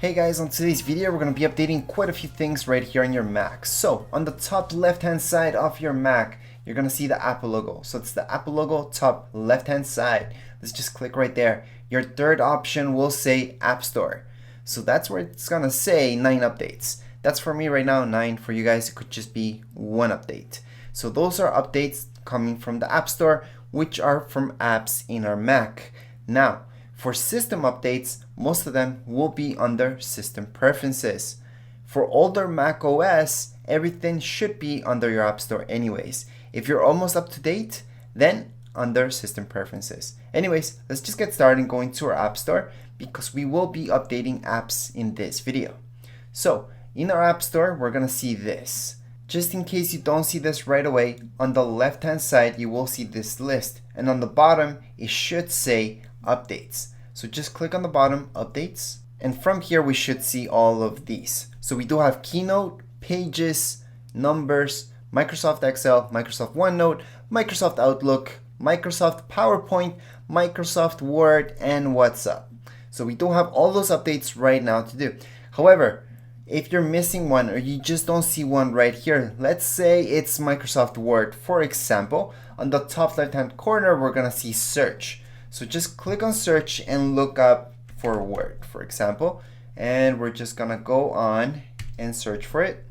Hey guys, on today's video we're going to be updating quite a few things right here on your Mac. So on the top left hand side of your Mac you're going to see the Apple logo. So it's the Apple logo top left hand side. Let's just click right there. Your third option will say App Store. So that's where it's going to say 9 updates. That's for me right now 9. For you guys it could just be 1 update. So those are updates coming from the App Store, which are from apps in our Mac. Now for system updates, most of them will be under System Preferences. For older Mac OS, everything should be under your App Store anyways. If you're almost up to date, then under System Preferences. Anyways, let's just get started going to our App Store because we will be updating apps in this video. So in our App Store, we're gonna see this. Just in case you don't see this right away, on the left hand side you will see this list, and on the bottom it should say Updates. So just click on the bottom, Updates, and from here we should see all of these. So we do have Keynote, Pages, Numbers, Microsoft Excel, Microsoft OneNote, Microsoft Outlook, Microsoft PowerPoint, Microsoft Word, and WhatsApp. So we do have all those updates right now to do. However, if you're missing one or you just don't see one right here, let's say it's Microsoft Word. For example, on the top left hand corner we're gonna see Search. So just click on Search and look up for Word, for example, and we're just gonna go on and search for it.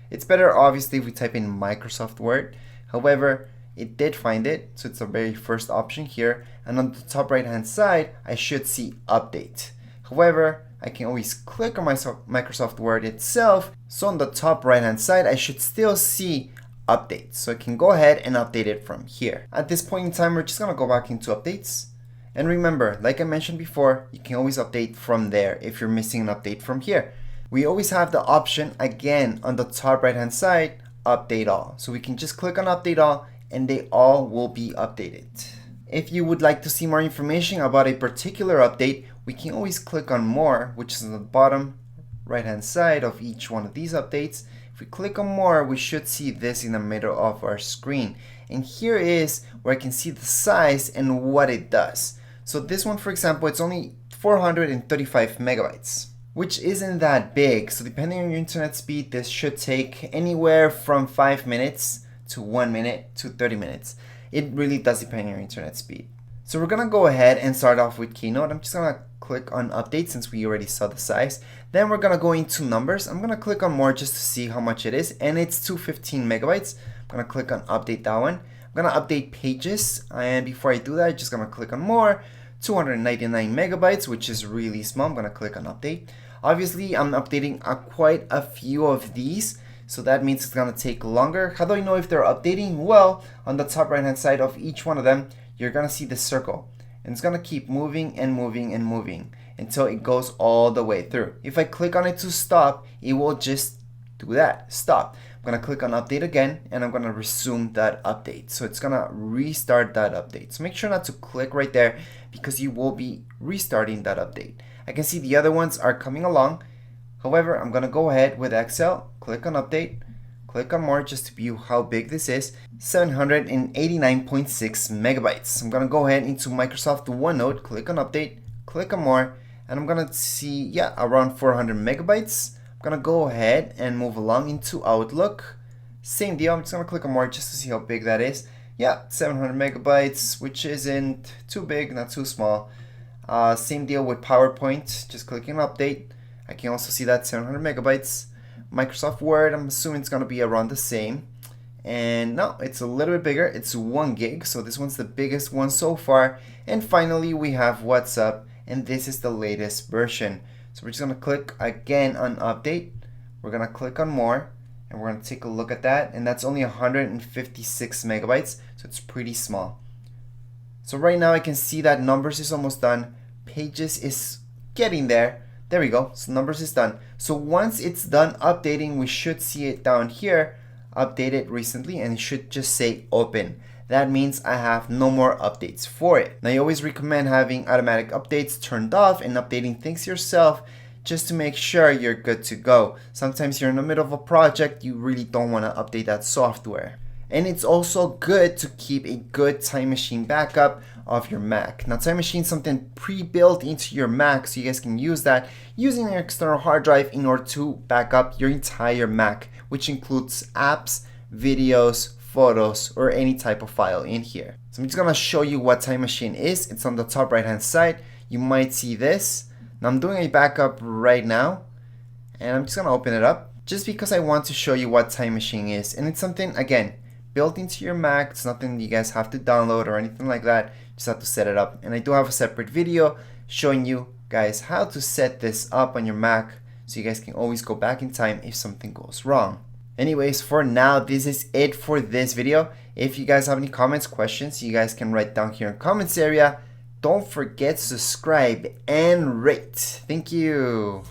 It's better obviously if we type in Microsoft Word. However, it did find it, so it's the very first option here, and on the top right hand side I should see Update. However, I can always click on Microsoft Word itself, so on the top right hand side I should still see Updates, so I can go ahead and update it from here. At this point in time we're just gonna go back into Updates. And remember, like I mentioned before, you can always update from there if you're missing an update from here. We always have the option again on the top right hand side, Update All. So we can just click on Update All and they all will be updated. If you would like to see more information about a particular update, we can always click on More, which is on the bottom right hand side of each one of these updates. If we click on More, we should see this in the middle of our screen. And here is where I can see the size and what it does. So this one, for example, it's only 435 megabytes, which isn't that big. So depending on your internet speed, this should take anywhere from 5 minutes to 1 minute to 30 minutes. It really does depend on your internet speed. So we're gonna go ahead and start off with Keynote. I'm just gonna click on Update since we already saw the size. Then we're gonna go into Numbers. I'm gonna click on More just to see how much it is, and it's 215 megabytes. I'm gonna click on Update that one. I'm gonna update Pages, and before I do that, I'm just gonna click on More. 299 megabytes, which is really small. I'm gonna click on Update. Obviously, I'm updating quite a few of these, so that means it's gonna take longer. How do I know if they're updating? Well, on the top right hand side of each one of them, you're gonna see the circle, and it's gonna keep moving and moving and moving until it goes all the way through. If I click on it to stop, it will just do that, stop. I'm gonna click on Update again, and I'm gonna resume that update. So it's gonna restart that update. So make sure not to click right there because you will be restarting that update. I can see the other ones are coming along. However, I'm gonna go ahead with Excel, click on Update, click on More just to view how big this is, 789.6 megabytes. I'm gonna go ahead into Microsoft OneNote, click on Update, click on More, and I'm gonna see, yeah, around 400 megabytes. I'm gonna go ahead and move along into Outlook. Same deal, I'm just gonna click on More just to see how big that is. Yeah, 700 megabytes, which isn't too big, not too small. Same deal with PowerPoint, just clicking Update. I can also see that 700 megabytes. Microsoft Word, I'm assuming it's gonna be around the same. And no, it's a little bit bigger, it's 1 gig, so this one's the biggest one so far. And finally, we have WhatsApp, and this is the latest version. So we're just gonna click again on Update. We're gonna click on More, and we're gonna take a look at that, and that's only 156 megabytes, so it's pretty small. So right now I can see that Numbers is almost done, Pages is getting there. There we go, so Numbers is done. So once it's done updating, we should see it down here, updated recently, and it should just say Open. That means I have no more updates for it. Now I always recommend having automatic updates turned off and updating things yourself just to make sure you're good to go. Sometimes you're in the middle of a project, you really don't want to update that software. And it's also good to keep a good Time Machine backup of your Mac. Now, Time Machine is something pre-built into your Mac, so you guys can use that using an external hard drive in order to back up your entire Mac, which includes apps, videos, photos, or any type of file in here. So I'm just gonna show you what Time Machine is. It's on the top right hand side. You might see this. Now I'm doing a backup right now, and I'm just gonna open it up just because I want to show you what Time Machine is. And it's something, again, built into your Mac. It's nothing you guys have to download or anything like that. You just have to set it up. And I do have a separate video showing you guys how to set this up on your Mac so you guys can always go back in time if something goes wrong. Anyways, for now, this is it for this video. If you guys have any comments, questions, you guys can write down here in the comments area. Don't forget to subscribe and rate. Thank you.